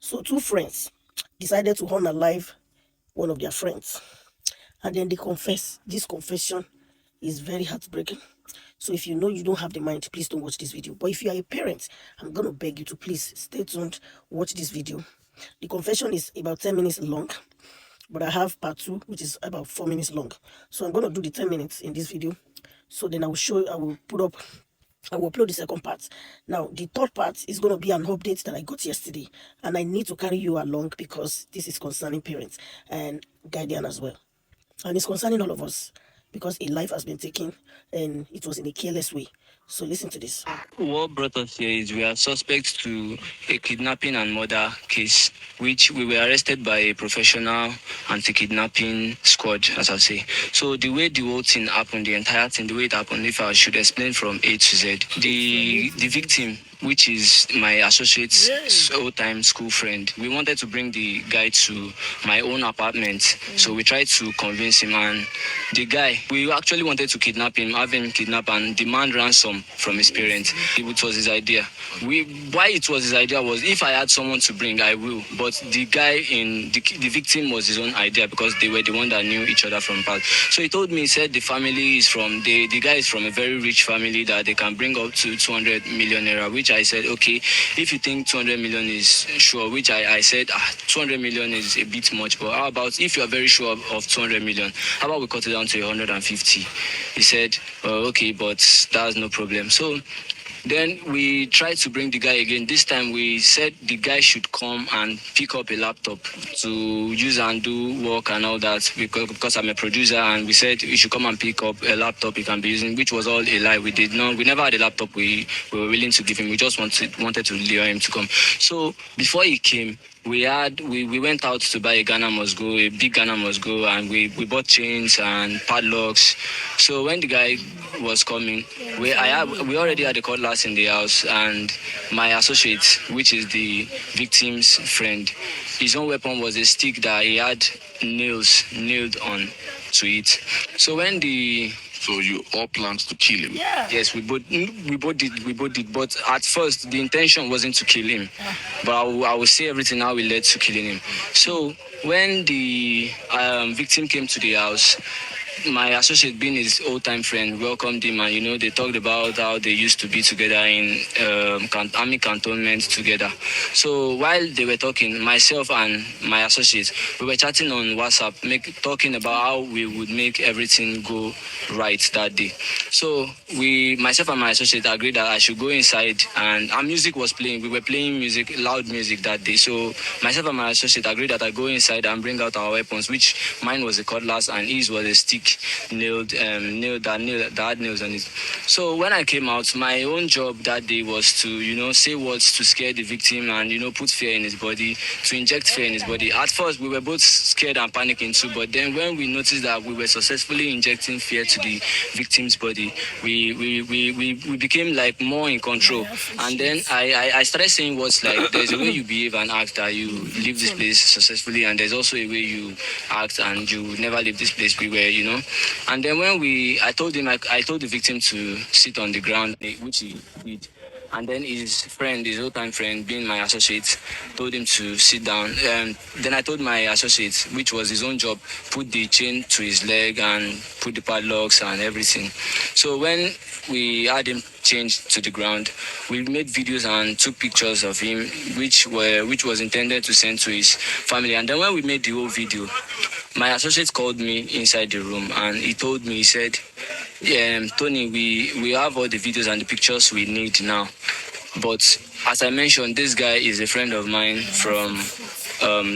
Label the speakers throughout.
Speaker 1: So two friends decided to unalive one of their friends, and then they confess. This confession is very heartbreaking. So if you know you don't have the mind, please don't watch this video. But if you are a parent, I'm gonna beg you to please stay tuned, watch this video. The confession is about 10 minutes long, but I have part 2, which is about 4 minutes long. So I'm gonna do the 10 minutes in this video. So then I will upload the second part. Now, the third part is going to be an update that I got yesterday, and I need to carry you along because this is concerning parents and guardian as well. And it's concerning all of us because a life has been taken and it was in a careless way. So listen to this.
Speaker 2: What brought us here is we are suspects to a kidnapping and murder case, which we were arrested by a professional anti-kidnapping squad, as I say. So the way the whole thing happened, the entire thing, the way it happened, if I should explain from A to Z, the victim, which is my associate's old-time school friend, we wanted to bring the guy to my own apartment. So we tried to convince him, and the guy, we actually wanted to kidnap him, have him kidnapped and demand ransom from his parents. It was his idea. Why it was his idea was, if I had someone to bring, I will. But the guy the victim was his own idea because they were the one that knew each other from past. So he told me, he said the family is from, the guy is from a very rich family that they can bring up to 200 million naira, which I said, okay, if you think 200 million is sure, which I said, 200 million is a bit much, but how about if you are very sure of 200 million, how about we cut it down to 150? He said, okay, but that's no problem. So then we tried to bring the guy again. This time we said the guy should come and pick up a laptop to use and do work and all that because I'm a producer, and we said he should come and pick up a laptop he can be using, which was all a lie. We never had a laptop we were willing to give him. We just wanted to lure him to come. So before he came, we went out to buy a Ghana must go, a big Ghana must go, and we bought chains and padlocks. So when the guy was coming, we already had a cutlass in the house, and my associate, which is the victim's friend, his own weapon was a stick that he had nails nailed on to it. So when
Speaker 3: So you all planned to kill him?
Speaker 1: Yeah.
Speaker 2: Yes, we both did. But at first, the intention wasn't to kill him. But I will say everything how we led to killing him. So when the victim came to the house, my associate, being his old-time friend, welcomed him, and they talked about how they used to be together in army cantonments together. So while they were talking, myself and my associate, we were chatting on WhatsApp, talking about how we would make everything go right that day. So myself and my associate agreed that I should go inside, and our music was playing. We were playing music, loud music that day. So myself and my associate agreed that I go inside and bring out our weapons, which mine was a cutlass and his was a stick that had nails on it. So when I came out, my own job that day was to, say words to scare the victim and, put fear in his body, to inject fear in his body. At first, we were both scared and panicking too, but then when we noticed that we were successfully injecting fear to the victim's body, we became like more in control. And then I started saying words like, there's a way you behave and act that you leave this place successfully, and there's also a way you act and you never leave this place. We were, and then when I told the victim to sit on the ground, which he did. And then his old-time friend, being my associate, told him to sit down. Then I told my associate, which was his own job, put the chain to his leg and put the padlocks and everything. So when we had him chained to the ground, we made videos and took pictures of him, which was intended to send to his family. And then when we made the whole video, my associate called me inside the room and he told me, he said, Tony, we have all the videos and the pictures we need now. But as I mentioned, this guy is a friend of mine from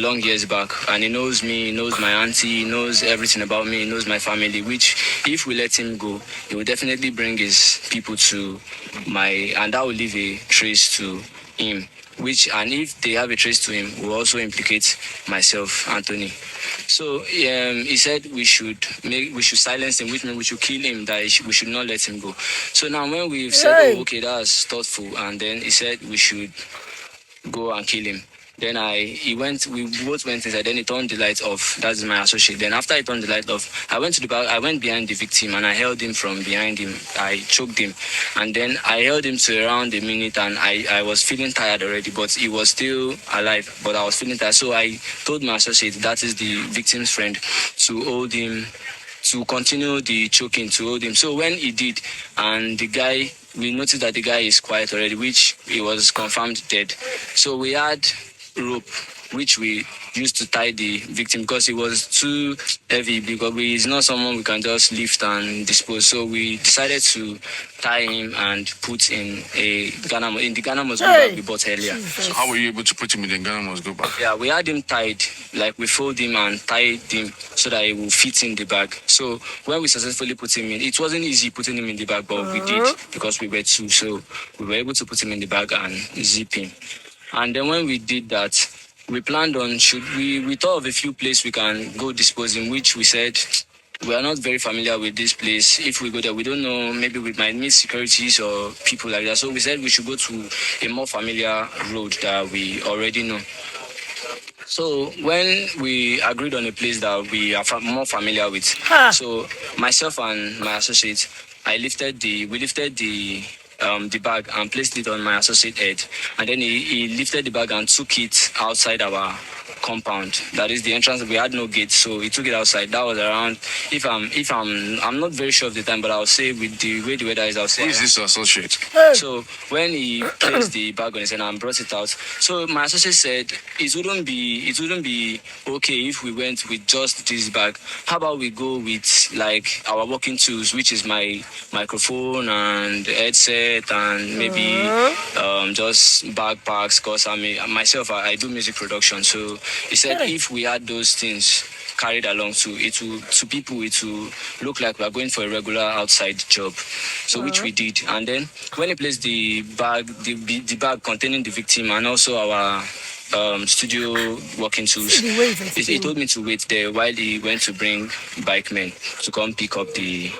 Speaker 2: long years back, and he knows me, he knows my auntie, he knows everything about me, he knows my family, which if we let him go, he will definitely bring his people to and that will leave a trace to him. And if they have a trace to him, will also implicate myself, Anthony. So he said we should silence him, which means we should kill him, that we should not let him go. So now when we've said, okay, that's thoughtful, and then he said we should go and kill him. Then we both went inside. Then he turned the light off. That's my associate. Then after he turned the light off, I went to the back. I went behind the victim and I held him from behind him. I choked him, and then I held him to around a minute. And I was feeling tired already, but he was still alive. But I was feeling tired, so I told my associate, that is the victim's friend, to hold him, to continue the choking, to hold him. So when he did, and the guy, we noticed that the guy is quiet already, which he was confirmed dead. So we had rope, which we used to tie the victim because he was too heavy, because he's not someone we can just lift and dispose. So we decided to tie him and put in the Ghana must go back we bought earlier.
Speaker 3: So how were you able to put him in the Ghana must go back?
Speaker 2: Yeah, we had him tied, like we fold him and tied him so that he will fit in the bag. So when we successfully put him in, it wasn't easy putting him in the bag, but we did because we were two. So we were able to put him in the bag and zip him. And then when we did that, we planned on, we thought of a few places we can go dispose him, which we said we are not very familiar with this place. If we go there, we don't know, maybe we might meet securities or people like that. So we said we should go to a more familiar road that we already know. So when we agreed on a place that we are more familiar with, so myself and my associate, we lifted the bag and placed it on my associate head, and then he lifted the bag and took it outside our compound. That is the entrance. We had no gate, so he took it outside. That was around, I'm not very sure of the time, but I'll say with the way the weather is, I'll say.
Speaker 3: Who is this associate?
Speaker 2: So when he placed the bag on his head and brought it out, so my associate said it wouldn't be okay if we went with just this bag. How about we go with like our working tools, which is my microphone and headset and maybe just backpacks, because I do music production. So he said if we had those things carried along to people, it will look like we are going for a regular outside job. So which we did. And then when he placed the bag, the bag containing the victim and also our studio working tools, he told me to wait there while he went to bring bike men to come pick up the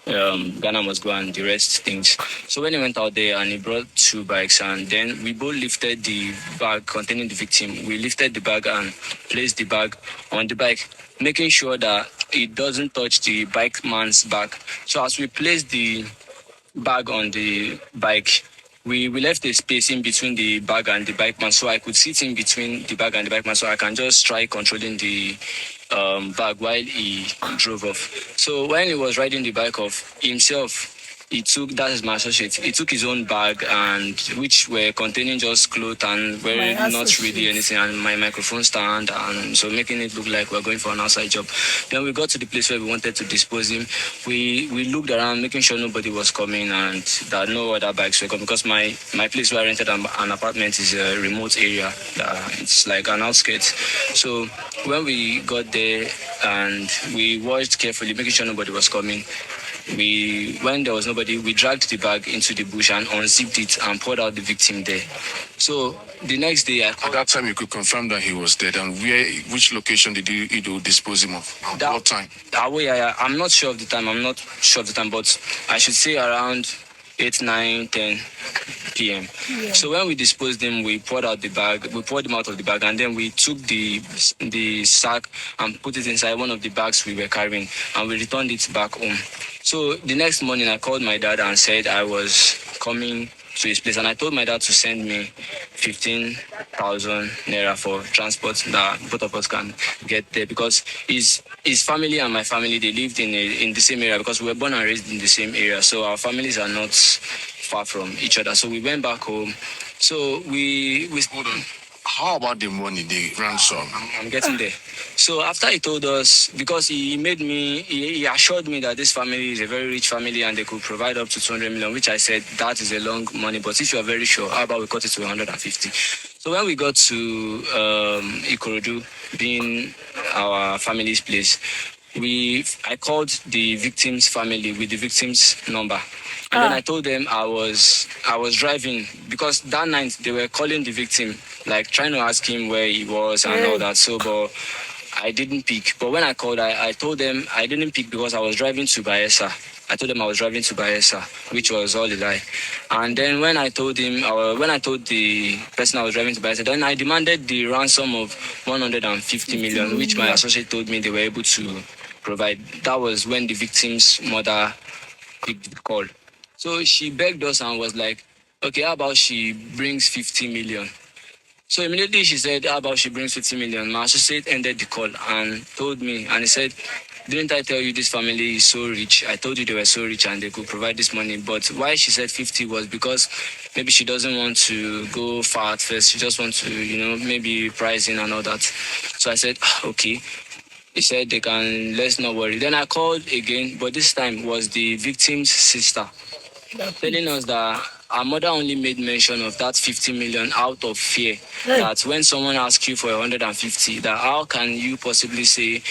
Speaker 2: Ghana must go and the rest things. So when he went out there and he brought 2 bikes, and then we both lifted the bag containing the victim. We lifted the bag and placed the bag on the bike, making sure that it doesn't touch the bike man's back. So as we placed the bag on the bike, we left a space in between the bag and the bike man, so I could sit in between the bag and the bike man, so I can just try controlling the bag while he drove off. So when he was riding the bike off himself, that is my associate, he took his own bag, and which were containing just clothes and not really anything, and my microphone stand, and so making it look like we're going for an outside job. Then we got to the place where we wanted to dispose him. We looked around, making sure nobody was coming and that no other bikes were coming, because my place where I rented an apartment is a remote area. It's like an outskirts. So when we got there and we watched carefully, making sure nobody was coming, when there was nobody, we dragged the bag into the bush and unzipped it and poured out the victim there. So the next day,
Speaker 3: at that time, you could confirm that he was dead. And which location did you dispose him of? What time?
Speaker 2: I'm not sure of the time. But I should say around 8, 9, 10 p.m. Yeah. So when we disposed him, we poured him out of the bag, and then we took the sack and put it inside one of the bags we were carrying, and we returned it back home. So the next morning, I called my dad and said I was coming to his place, and I told my dad to send me 15,000 naira for transport that both of us can get there, because his family and my family, they lived in the same area, because we were born and raised in the same area, so our families are not far from each other. So we went back home. So we
Speaker 3: hold on. How about the money, the ransom?
Speaker 2: I'm getting there. So after he told us, because he assured me that this family is a very rich family and they could provide up to 200 million, which I said, that is a long money, but if you are very sure, how about we cut it to 150? So when we got to Ikorodu, being our family's place, I called the victim's family with the victim's number. And then I told them I was driving, because that night they were calling the victim, like trying to ask him where he was and all that. So, but I didn't pick. But when I called, I told them I didn't pick because I was driving to Bayelsa. I told them I was driving to Bayelsa, which was all a lie. And then when I told the person I was driving to Bayelsa, then I demanded the ransom of 150 million, which my associate told me they were able to provide. That was when the victim's mother picked the call. So she begged us and was like, okay, how about she brings 50 million? So immediately she said, how about she brings 50 million? My associate ended the call and told me, and he said, didn't I tell you this family is so rich? I told you they were so rich and they could provide this money. But why she said 50 was because maybe she doesn't want to go far at first. She just wants to, maybe pricing and all that. So I said, okay. He said they can, let's not worry. Then I called again, but this time was the victim's sister, telling us that our mother only made mention of that 50 million out of fear. That when someone asks you for 150, that how can you possibly say